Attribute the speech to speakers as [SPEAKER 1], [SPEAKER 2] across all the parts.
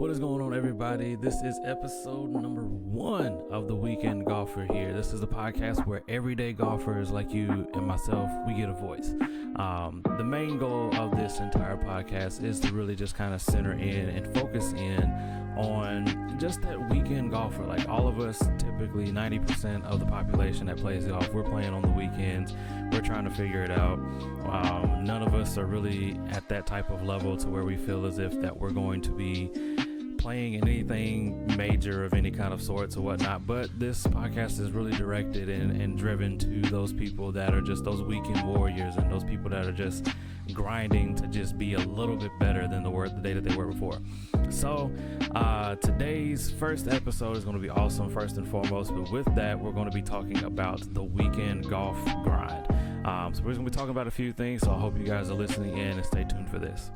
[SPEAKER 1] What is going on, everybody? This is episode number 1 of The Weekend Golfer here. This is the podcast where everyday golfers like you and myself, we get a voice. The main goal of this entire podcast is to really just kind of center in and focus in on just that weekend golfer. Like all of us, typically 90% of the population that plays golf, we're playing on the weekends. We're trying to figure it out. None of us are really at that type of level to where we feel as if that we're going to be playing in anything major of any kind of sorts or whatnot, but this podcast is really directed and driven to those people that are just those weekend warriors and those people that are just grinding to just be a little bit better than the day that they were before. So today's first episode is going to be awesome, first and foremost, but with that we're going to be talking about the weekend golf grind. So we're going to be talking about a few things, so I hope you guys are listening in and stay tuned for this.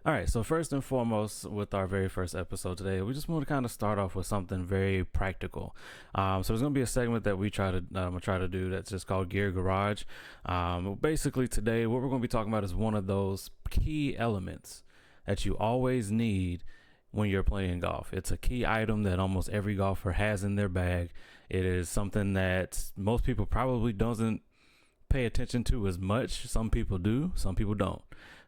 [SPEAKER 1] All right, so first and foremost, with our very first episode today, we just want to kind of start off with something very practical. So there's going to be a segment that we try to do that's just called Gear Garage. Basically, today, what we're going to be talking about is one of those key elements that you always need when you're playing golf. It's a key item that almost every golfer has in their bag. It is something that most people probably doesn't pay attention to as much. Some people do, some people don't.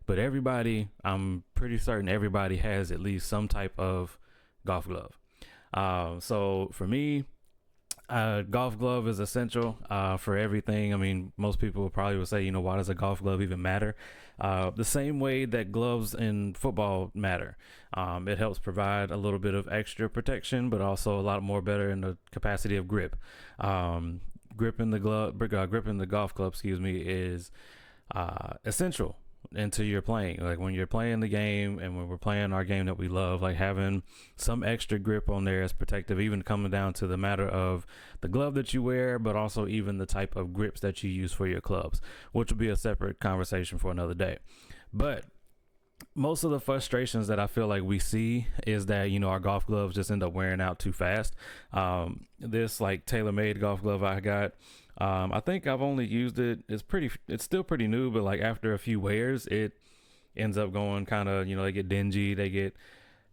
[SPEAKER 1] But everybody, I'm pretty certain everybody has at least some type of golf glove. So for me, golf glove is essential for everything. I mean, most people probably would say, why does a golf glove even matter? The same way that gloves in football matter. It helps provide a little bit of extra protection, but also a lot more better in the capacity of grip. Gripping the golf club, is essential into your playing. Like when you're playing the game and when we're playing our game that we love, like having some extra grip on there is protective, even coming down to the matter of the glove that you wear, but also even the type of grips that you use for your clubs, which will be a separate conversation for another day. But most of the frustrations that I feel like we see is that, our golf gloves just end up wearing out too fast. This like tailor-made golf glove I got, I think I've only used it. It's still pretty new, but like after a few wears, it ends up going kind of, they get dingy, they get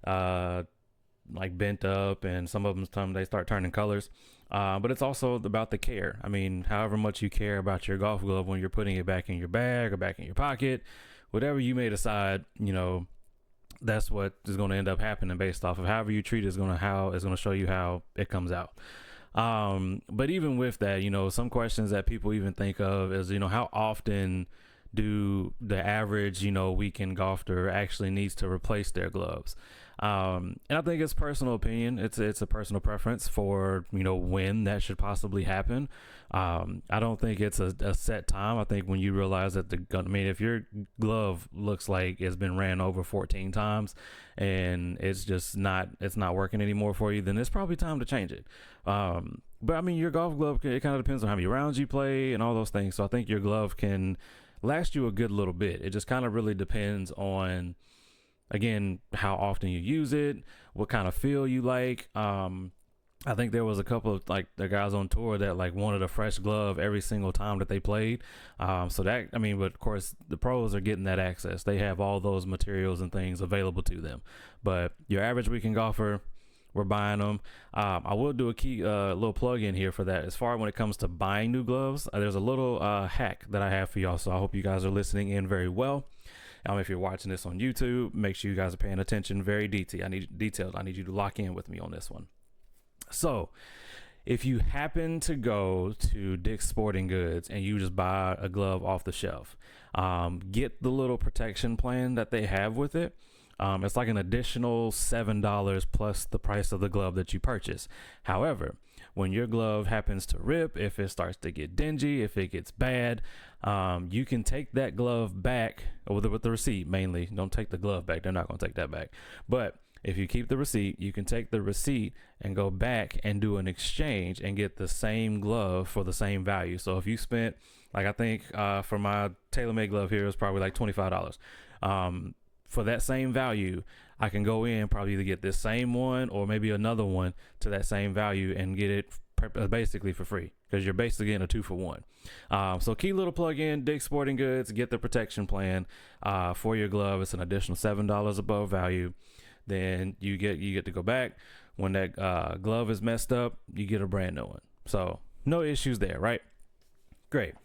[SPEAKER 1] like bent up, and some of them they start turning colors. But it's also about the care. I mean, however much you care about your golf glove when you're putting it back in your bag or back in your pocket, whatever you may decide, that's what is going to end up happening based off of however you treat it is going to show you how it comes out. But even with that, some questions that people even think of is, how often do the average, weekend golfer actually needs to replace their gloves? And I think it's personal opinion. It's a personal preference for, when that should possibly happen. I don't think it's a set time. I think when you realize that if your glove looks like it's been ran over 14 times and it's not working anymore for you, then it's probably time to change it. But I mean, your golf glove, it kind of depends on how many rounds you play and all those things. So I think your glove can last you a good little bit. It just kind of really depends on, again, how often you use it, what kind of feel you like. I think there was a couple of like the guys on tour that like wanted a fresh glove every single time that they played. But of course the pros are getting that access. They have all those materials and things available to them. But your average weekend golfer, we're buying them. I will do a key little plug in here for that. As far when it comes to buying new gloves, there's a little hack that I have for y'all. So I hope you guys are listening in very well. If you're watching this on YouTube, make sure you guys are paying attention. Very detailed. I need you to lock in with me on this one. So if you happen to go to Dick's Sporting Goods and you just buy a glove off the shelf, get the little protection plan that they have with it. It's like an additional $7 plus the price of the glove that you purchase. However, when your glove happens to rip, if it starts to get dingy, if it gets bad, you can take that glove back with the receipt mainly. Don't take the glove back. They're not going to take that back. But If you keep the receipt, you can take the receipt and go back and do an exchange and get the same glove for the same value. So if you spent, like, I think for my TaylorMade glove here, it was probably like $25. For that same value, I can go in probably to get this same one or maybe another one to that same value and get it basically for free, because you're basically getting a 2-for-1. So key little plug-in, Dick's Sporting Goods, get the protection plan for your glove. It's an additional $7 above value. Then you get to go back when that glove is messed up. You get a brand new one. So no issues there, right? Great.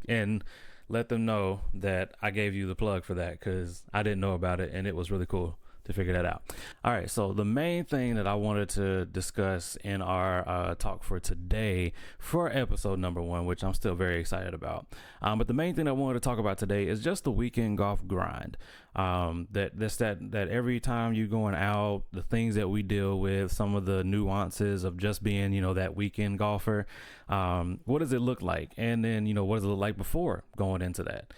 [SPEAKER 1] And let them know that I gave you the plug for that, because I didn't know about it and it was really cool to figure that out. All right, so the main thing that I wanted to discuss in our talk for today, for episode number 1, which I'm still very excited about, but the main thing I wanted to talk about today is just the weekend golf grind. That every time you're going out, the things that we deal with, some of the nuances of just being, that weekend golfer. What does it look like? And then, what does it look like before going into that?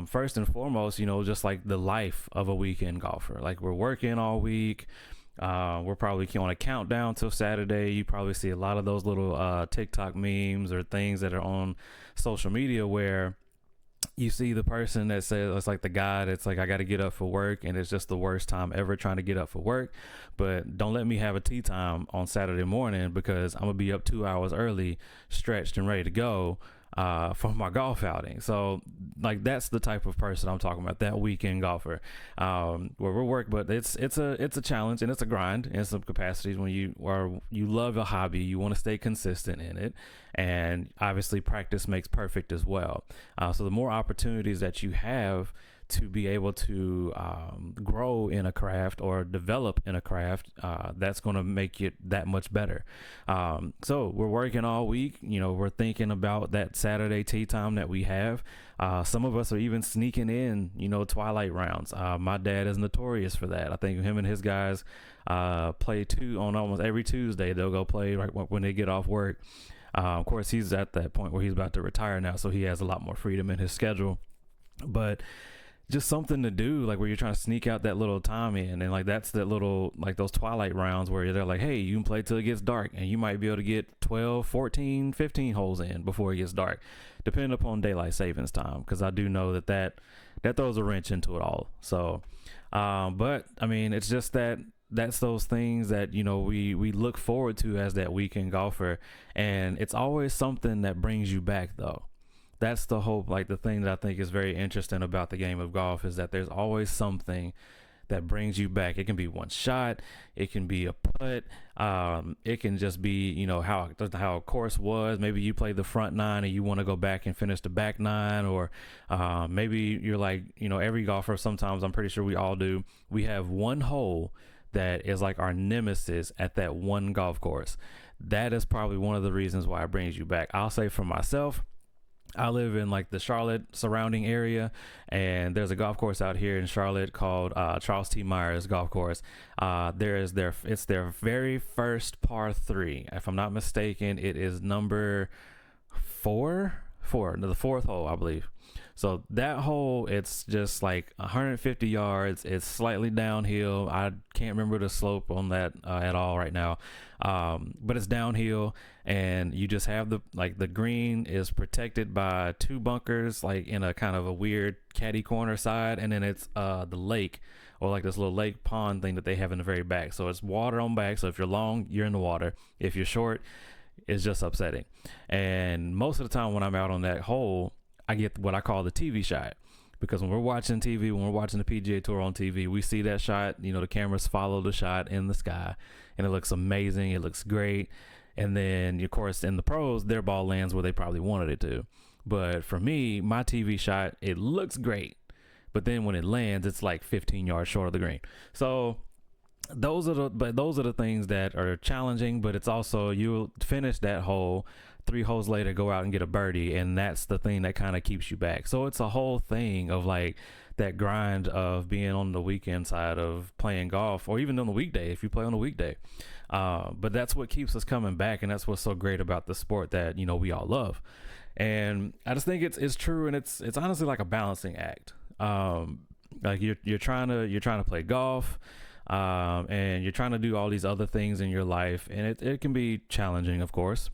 [SPEAKER 1] First and foremost, just like the life of a weekend golfer. Like, we're working all week. We're probably on a countdown till Saturday. You probably see a lot of those little TikTok memes or things that are on social media where you see the person that says, it's like the guy that's like, I got to get up for work, and it's just the worst time ever trying to get up for work, but don't let me have a tea time on Saturday morning, because I'm gonna be up 2 hours early, stretched and ready to go for my golf outing. So like, that's the type of person I'm talking about, that weekend golfer, where we're work, but it's a challenge and it's a grind in some capacities. When you love a hobby, you want to stay consistent in it, and obviously practice makes perfect as well. So the more opportunities that you have to be able to grow in a craft or develop in a craft, that's going to make it that much better. So we're working all week. We're thinking about that Saturday tee time that we have. Some of us are even sneaking in, twilight rounds. My dad is notorious for that. I think him and his guys play on almost every Tuesday. They'll go play right when they get off work. Of course, he's at that point where he's about to retire now, so he has a lot more freedom in his schedule. But just something to do, like, where you're trying to sneak out that little time in, and like, that's that little, like, those twilight rounds where they're like, hey, you can play till it gets dark, and you might be able to get 12, 14, 15 holes in before it gets dark, depending upon daylight savings time, because I do know that throws a wrench into it all. So but I mean, it's just that's those things that we look forward to as that weekend golfer, and it's always something that brings you back, though. That's the hope. Like, the thing that I think is very interesting about the game of golf is that there's always something that brings you back. It can be one shot, it can be a putt, it can just be how a course was. Maybe you played the front 9 and you want to go back and finish the back 9, or maybe you're like, every golfer, sometimes, I'm pretty sure we all do, we have one hole that is like our nemesis at that one golf course. That is probably one of the reasons why it brings you back. I'll say for myself, I live in like the Charlotte surrounding area, and there's a golf course out here in Charlotte called Charles T. Myers Golf Course. It's their very first par 3. If I'm not mistaken, it is number 4, the 4th hole, I believe. So that hole, it's just like 150 yards. It's slightly downhill. I can't remember the slope on that at all right now. But it's downhill, and you just have the green is protected by 2 bunkers, like in a kind of a weird caddy corner side. And then it's the lake, or like this little lake pond thing that they have in the very back. So it's water on back. So if you're long, you're in the water. If you're short, it's just upsetting. And most of the time when I'm out on that hole, I get what I call the TV shot, because when we're watching TV, when we're watching the PGA Tour on TV, we see that shot, the cameras follow the shot in the sky, and it looks amazing. It looks great. And then, of course, in the pros, their ball lands where they probably wanted it to. But for me, my TV shot, it looks great, but then when it lands, it's like 15 yards short of the green. So those are the things that are challenging, but it's also, you'll finish that hole, 3 holes later, go out and get a birdie, and that's the thing that kind of keeps you back. So it's a whole thing of like that grind of being on the weekend side of playing golf, or even on the weekday if you play on the weekday. But that's what keeps us coming back, and that's what's so great about the sport that we all love. And I just think it's true, and it's honestly like a balancing act. Like you're trying to play golf. and you're trying to do all these other things in your life, and it can be challenging, of course.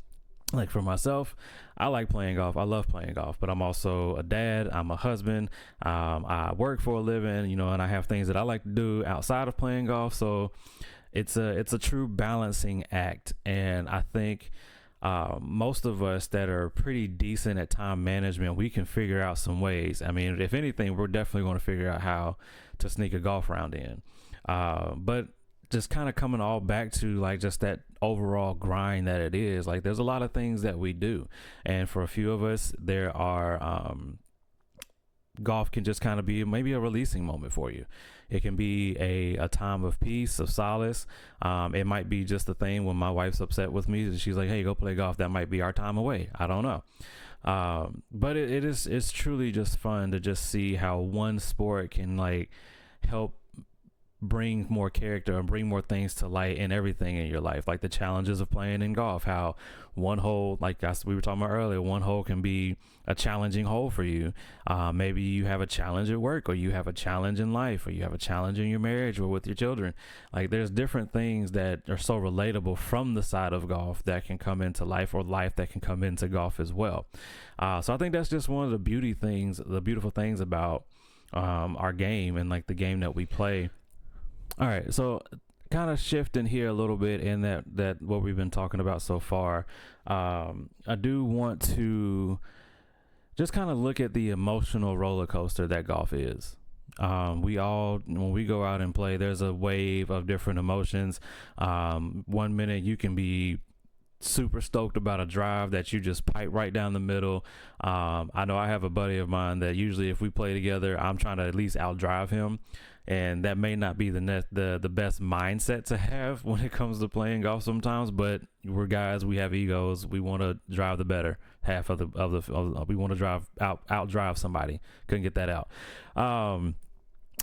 [SPEAKER 1] Like for myself, I like playing golf. I love playing golf, but I'm also a dad. I'm a husband. I work for a living, and I have things that I like to do outside of playing golf. So it's a true balancing act. And I think most of us that are pretty decent at time management, we can figure out some ways. I mean, if anything, we're definitely going to figure out how to sneak a golf round in. But just kind of coming all back to like just that overall grind that it is, like there's a lot of things that we do, and for a few of us there are golf can just kind of be maybe a releasing moment for you. It can be a time of peace, of solace. It might be just a thing when my wife's upset with me and she's like, hey, go play golf. That might be our time away. I don't know. But it's truly just fun to just see how one sport can like help bring more character and bring more things to light in everything in your life, like the challenges of playing in golf, how one hole, like we were talking about earlier, one hole can be a challenging hole for you. Maybe you have a challenge at work, or you have a challenge in life, or you have a challenge in your marriage or with your children. Like there's different things that are so relatable from the side of golf that can come into life, or life that can come into golf as well. So I think that's just one of the beautiful things about our game and like the game that we play. All right, so kind of shifting here a little bit in that what we've been talking about so far. I do want to just kind of look at the emotional roller coaster that golf is. We all, when we go out and play, there's a wave of different emotions. 1 minute you can be super stoked about a drive that you just pipe right down the middle. I know I have a buddy of mine that usually if we play together, I'm trying to at least outdrive him. And that may not be the best mindset to have when it comes to playing golf sometimes, but we're guys, we have egos. We want to drive the better half of we want to outdrive somebody. Couldn't get that out.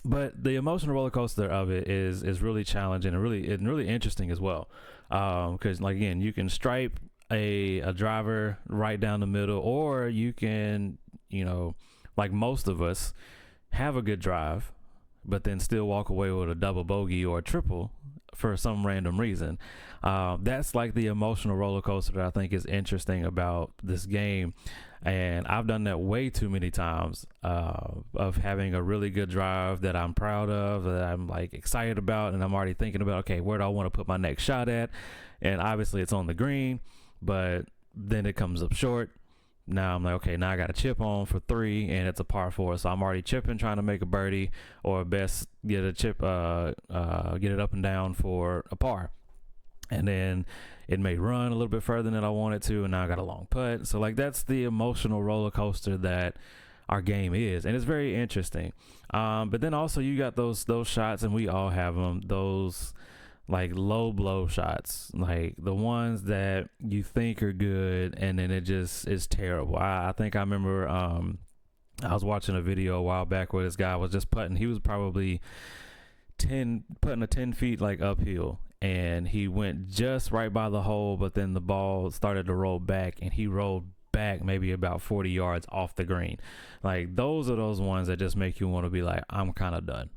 [SPEAKER 1] But the emotional roller coaster of it is really challenging and really interesting as well. Because like, again, you can stripe a driver right down the middle, or you can, like most of us, have a good drive, but then still walk away with a double bogey or a triple for some random reason. That's like the emotional roller coaster that I think is interesting about this game. And I've done that way too many times, of having a really good drive that I'm proud of, that I'm like excited about, and I'm already thinking about, okay, where do I want to put my next shot at? And obviously it's on the green, but then it comes up short. Now I'm like, okay, now I got a chip on for 3 and it's a par 4. So I'm already chipping, trying to make a birdie, or best get a chip, get it up and down for a par. And then it may run a little bit further than I want it to, and now I got a long putt. So like that's the emotional roller coaster that our game is, and it's very interesting. But then also you got those shots, and we all have them, those like low blow shots, like the ones that you think are good and then it just is terrible. I think I remember I was watching a video a while back where this guy was just putting. He was probably putting a 10 feet like uphill, and he went just right by the hole, but then the ball started to roll back, and he rolled back maybe about 40 yards off the green. Like those are those ones that just make you want to be like, I'm kind of done.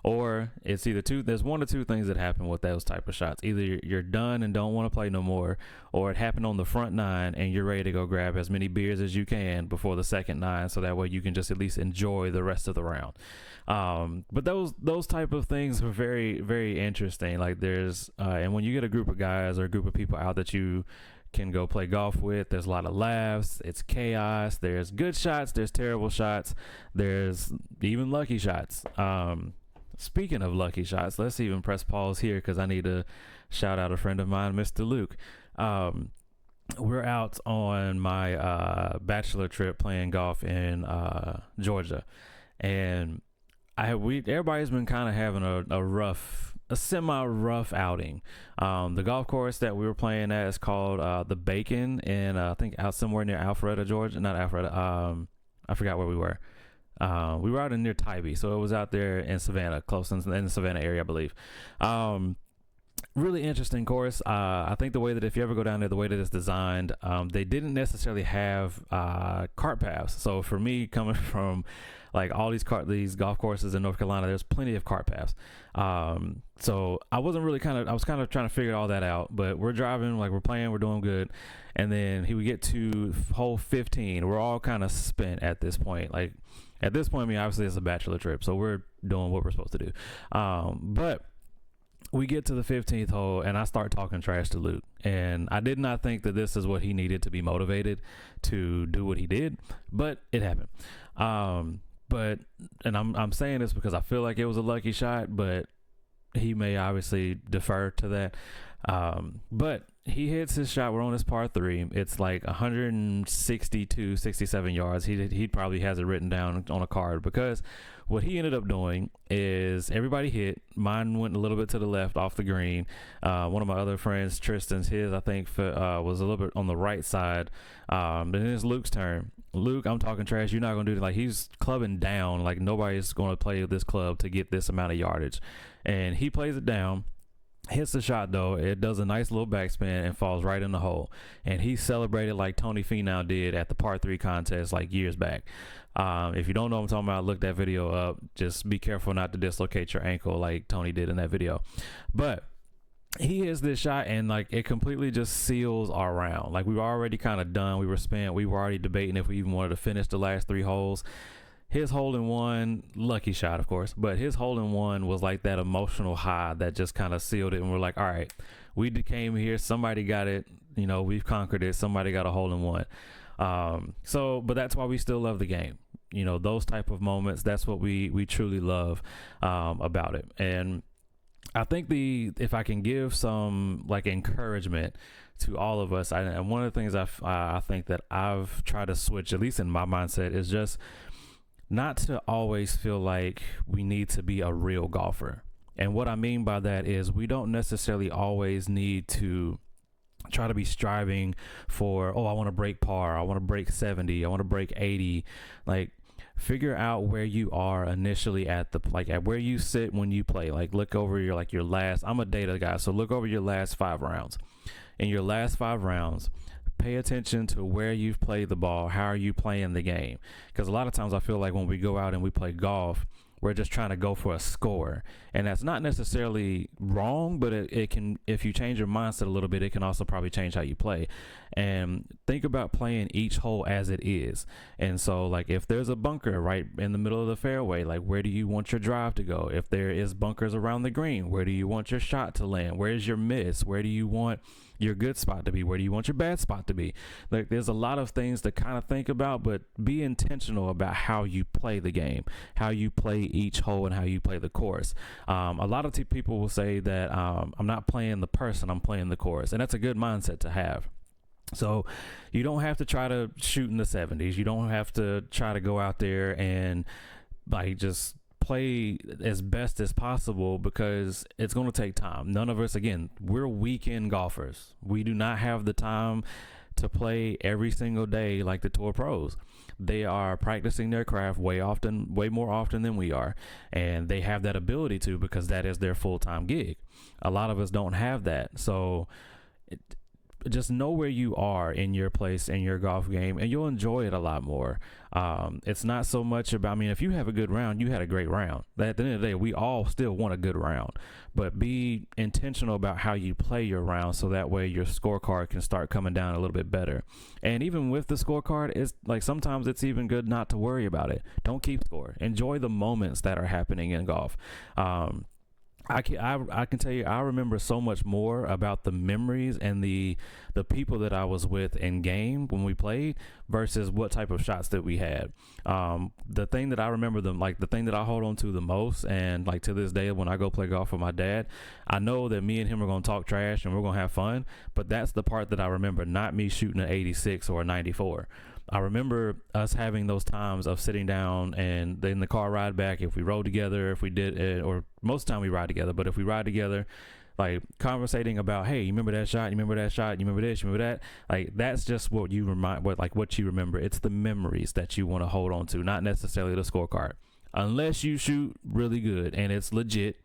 [SPEAKER 1] Or it's either there's one or two things that happen with those type of shots. Either you're done and don't want to play no more, or it happened on the front 9 and you're ready to go grab as many beers as you can before the second 9, so that way you can just at least enjoy the rest of the round. But those type of things are very, very interesting. Like there's and when you get a group of guys or a group of people out that you can go play golf with, there's a lot of laughs, it's chaos, there's good shots, there's terrible shots, there's even lucky shots. Speaking of lucky shots, let's even press pause here because I need to shout out a friend of mine, Mr. Luke. We're out on my bachelor trip playing golf in Georgia, and everybody's been kind of having a semi-rough outing. The golf course that we were playing at is called the Bacon, and I think out somewhere near Alpharetta, Georgia. Not Alpharetta. I forgot where we were. We were out in near Tybee, so it was out there in Savannah, close in the Savannah area, I believe. Really interesting course. I think the way that if you ever go down there, the way that it's designed, they didn't necessarily have cart paths. So for me, coming from Like all these golf courses in North Carolina, there's plenty of cart paths. So I was kind of trying to figure all that out, but we're driving, like we're playing, we're doing good. And then we get to hole 15. We're all kind of spent at this point. Like at this point, I mean, obviously it's a bachelor trip, so we're doing what we're supposed to do. But we get to the 15th hole and I start talking trash to Luke, and I did not think that this is what he needed to be motivated to do what he did, but it happened. And I'm saying this because I feel like it was a lucky shot, but he may obviously defer to that. But he hits his shot. We're on his par 3. It's like 162, 67 yards. He probably has it written down on a card, because what he ended up doing is everybody hit. Mine went a little bit to the left off the green. One of my other friends, Tristan's, his I think was a little bit on the right side. Then it's Luke's turn. Luke, I'm talking trash. You're not going to do it. Like, he's clubbing down. Like, nobody's going to play this club to get this amount of yardage. And he plays it down. Hits the shot though. It does a nice little backspin and falls right in the hole. And he celebrated like Tony Finau did at the par 3 contest like years back. If you don't know what I'm talking about, look that video up. Just be careful not to dislocate your ankle like Tony did in that video. But he hits this shot and like it completely just seals our round. Like, we were already kind of done. We were spent. We were already debating if we even wanted to finish the last 3 holes. His hole-in-one, lucky shot, of course, but his hole-in-one was like that emotional high that just kind of sealed it. And we're like, all right, we came here. Somebody got it. You know, we've conquered it. Somebody got a hole-in-one. But that's why we still love the game. You know, those type of moments, that's what we truly love about it. And I think if I can give some like encouragement to all of us, and one of the things I think that I've tried to switch, at least in my mindset, is just not to always feel like we need to be a real golfer. And what I mean by that is we don't necessarily always need to try to be striving for, I want to break par, I want to break 70, I want to break 80. Like, figure out where you are initially at where you sit when you play. Like, look over your last, I'm a data guy, so look over your last 5 rounds. In your last 5 rounds, pay attention to where you've played the ball. How are you playing the game? Because a lot of times I feel like when we go out and we play golf, we're just trying to go for a score. And that's not necessarily wrong, but it can, if you change your mindset a little bit, it can also probably change how you play. And think about playing each hole as it is. And so, like, if there's a bunker right in the middle of the fairway, like, where do you want your drive to go? If there is bunkers around the green, where do you want your shot to land? Where's your miss? Where do you want your good spot to be? Where do you want your bad spot to be? Like, there's a lot of things to kind of think about, but be intentional about how you play the game, how you play each hole, and how you play the course. A lot of people will say that I'm not playing the person, I'm playing the course, and that's a good mindset to have. So you don't have to try to shoot in the 70s. You don't have to try to go out there and like just play as best as possible, because it's going to take time. None of us, again, we're weekend golfers. We do not have the time to play every single day like the tour pros. They are practicing their craft way more often than we are, and they have that ability to, because that is their full-time gig. A lot of us don't have that. So just know where you are in your place in your golf game, and you'll enjoy it a lot more. It's not so much about, I mean, if you have a good round, you had a great round. At the end of the day, we all still want a good round, but be intentional about how you play your round, so that way your scorecard can start coming down a little bit better. And even with the scorecard, it's like sometimes it's even good not to worry about it. Don't keep score. Enjoy the moments that are happening in golf. I can tell you, I remember so much more about the memories and the people that I was with in game when we played versus what type of shots that we had. The thing that I remember the thing that I hold on to the most, and like to this day when I go play golf with my dad, I know that me and him are going to talk trash and we're going to have fun, but that's the part that I remember, not me shooting an 86 or a 94. I remember us having those times of sitting down and in the car ride back, if we rode together, if we did it, or most of the time we ride together, but if we ride together, like conversating about, hey, you remember that shot? You remember that shot? You remember this? You remember that? Like, that's just what you what you remember. It's the memories that you want to hold on to, not necessarily the scorecard. Unless you shoot really good and it's legit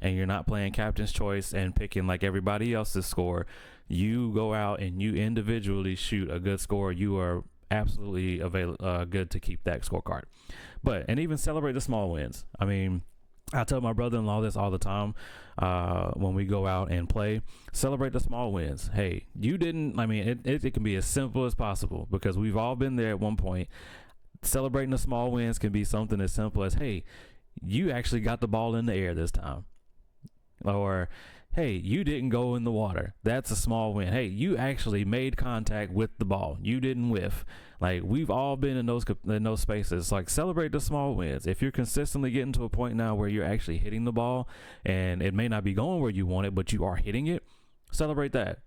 [SPEAKER 1] and you're not playing captain's choice and picking like everybody else's score, you go out and you individually shoot a good score. You are absolutely good to keep that scorecard. And even celebrate the small wins. I mean, I tell my brother-in-law this all the time when we go out and play. Celebrate the small wins. Hey, you didn't, I mean, it can be as simple as possible, because we've all been there at one point. Celebrating the small wins can be something as simple as, hey, you actually got the ball in the air this time. Or, hey, you didn't go in the water. That's a small win. Hey, you actually made contact with the ball. You didn't whiff. Like, we've all been in those spaces. Like, celebrate the small wins. If you're consistently getting to a point now where you're actually hitting the ball, and it may not be going where you want it, but you are hitting it, celebrate that.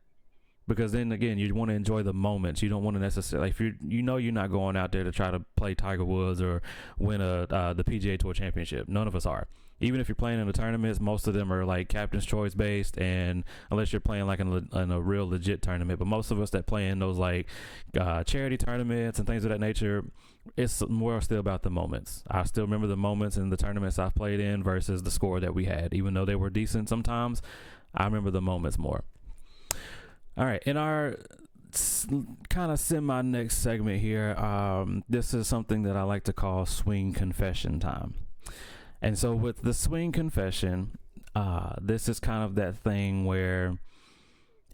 [SPEAKER 1] Because then again, you want to enjoy the moments. You don't want to necessarily, if you're not going out there to try to play Tiger Woods or win the PGA Tour Championship. None of us are. Even if you're playing in the tournaments, most of them are like Captain's Choice based, and unless you're playing like in a real legit tournament. But most of us that play in those like charity tournaments and things of that nature, it's more still about the moments. I still remember the moments in the tournaments I've played in versus the score that we had. Even though they were decent sometimes, I remember the moments more. All right, in our kind of semi-next segment here, this is something that I like to call swing confession time. And so with the swing confession, this is kind of that thing where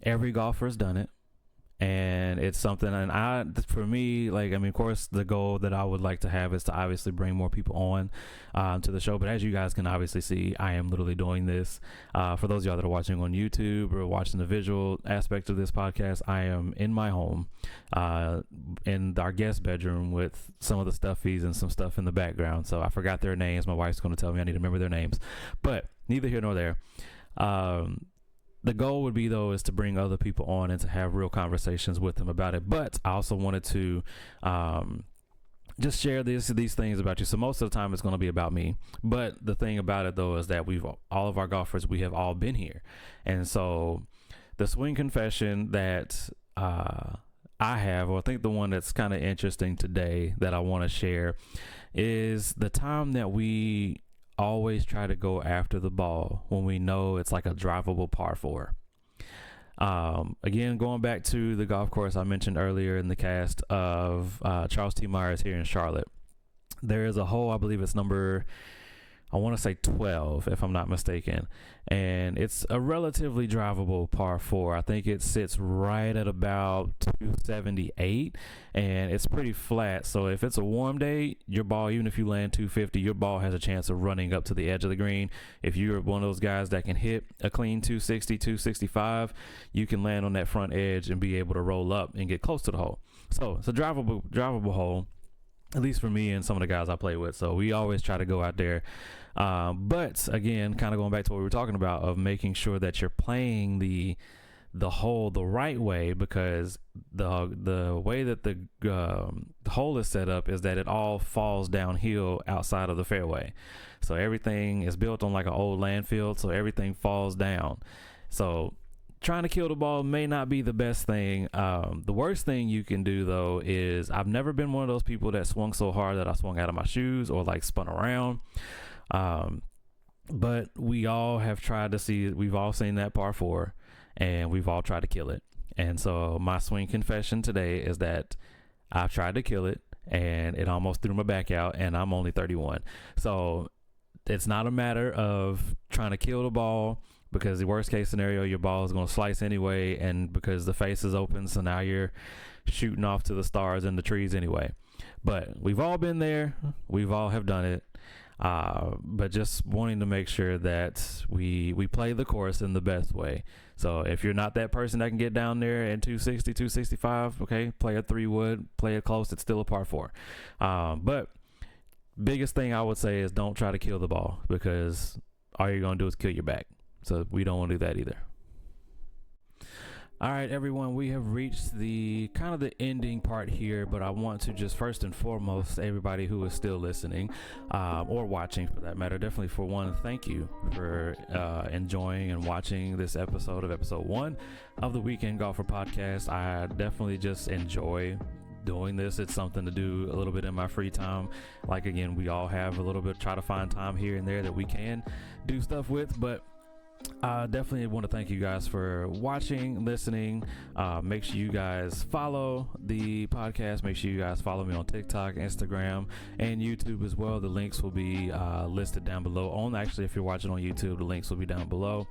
[SPEAKER 1] every golfer's done it. And it's something, and for me, like, I mean, of course, the goal that I would like to have is to obviously bring more people on to the show. But as you guys can obviously see, I am literally doing this. For those of y'all that are watching on YouTube or watching the visual aspect of this podcast, I am in my home, in our guest bedroom with some of the stuffies and some stuff in the background. So I forgot their names. My wife's going to tell me I need to remember their names. But neither here nor there. The goal would be, though, is to bring other people on and to have real conversations with them about it. But I also wanted to just share these things about you. So most of the time it's going to be about me. But the thing about it, though, is that all of our golfers, we have all been here. And so the swing confession that I have, or I think the one that's kind of interesting today that I want to share, is the time that we always try to go after the ball when we know it's like a drivable par 4. Again, going back to the golf course I mentioned earlier in the cast of Charles T. Myers here in Charlotte, there is a hole, I believe it's number, I want to say 12, if I'm not mistaken. And it's a relatively drivable par 4. I think it sits right at about 278, and it's pretty flat. So if it's a warm day, your ball, even if you land 250, your ball has a chance of running up to the edge of the green. If you're one of those guys that can hit a clean 260, 265, you can land on that front edge and be able to roll up and get close to the hole. So it's a drivable hole, at least for me and some of the guys I play with. So we always try to go out there. But again, kind of going back to what we were talking about, of making sure that you're playing the hole the right way, because the way that the hole is set up is that it all falls downhill outside of the fairway. So everything is built on like an old landfill, so everything falls down. So trying to kill the ball may not be the best thing. The worst thing you can do, though, is I've never been one of those people that swung so hard that I swung out of my shoes or like spun around. But we all have tried to see, we've all seen that par 4, and we've all tried to kill it. And so my swing confession today is that I've tried to kill it, and it almost threw my back out, and I'm only 31. So it's not a matter of trying to kill the ball, because the worst case scenario, your ball is going to slice anyway, and because the face is open, so now you're shooting off to the stars and the trees anyway. But we've all been there. We've all have done it. But just wanting to make sure that we play the course in the best way. So if you're not that person that can get down there at 260, 265, okay, play a 3-wood, play it close. It's still a par 4. But biggest thing I would say is don't try to kill the ball, because all you're going to do is kill your back. So we don't want to do that either. All right, everyone, we have reached the kind of the ending part here, but I want to just first and foremost, everybody who is still listening or watching for that matter, definitely for one, thank you for enjoying and watching this episode 1 of the Weekend Golfer Podcast. I definitely just enjoy doing this. It's something to do a little bit in my free time. Like, again, we all have a little bit, try to find time here and there that we can do stuff with, but Definitely want to thank you guys for watching, listening. Make sure you guys follow the podcast. Make sure you guys follow me on TikTok, Instagram, and YouTube as well. The links will be listed down below. Actually, if you're watching on YouTube, the links will be down below.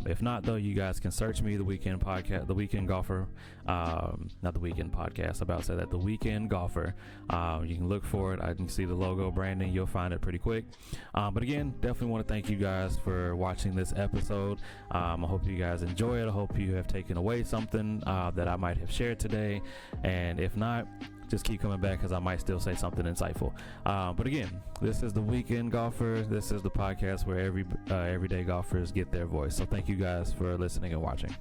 [SPEAKER 1] If not, though, you guys can search me, The Weekend Podcast, The Weekend Golfer. Not The Weekend Podcast. I'm about to say that, The Weekend Golfer. You can look for it. I can see the logo branding. You'll find it pretty quick. But again, definitely want to thank you guys for watching this episode. I hope you guys enjoy it. I hope you have taken away something that I might have shared today, and if not, just keep coming back because I might still say something insightful. But again, this is The Weekend Golfer. This is the podcast where everyday golfers get their voice. So thank you guys for listening and watching.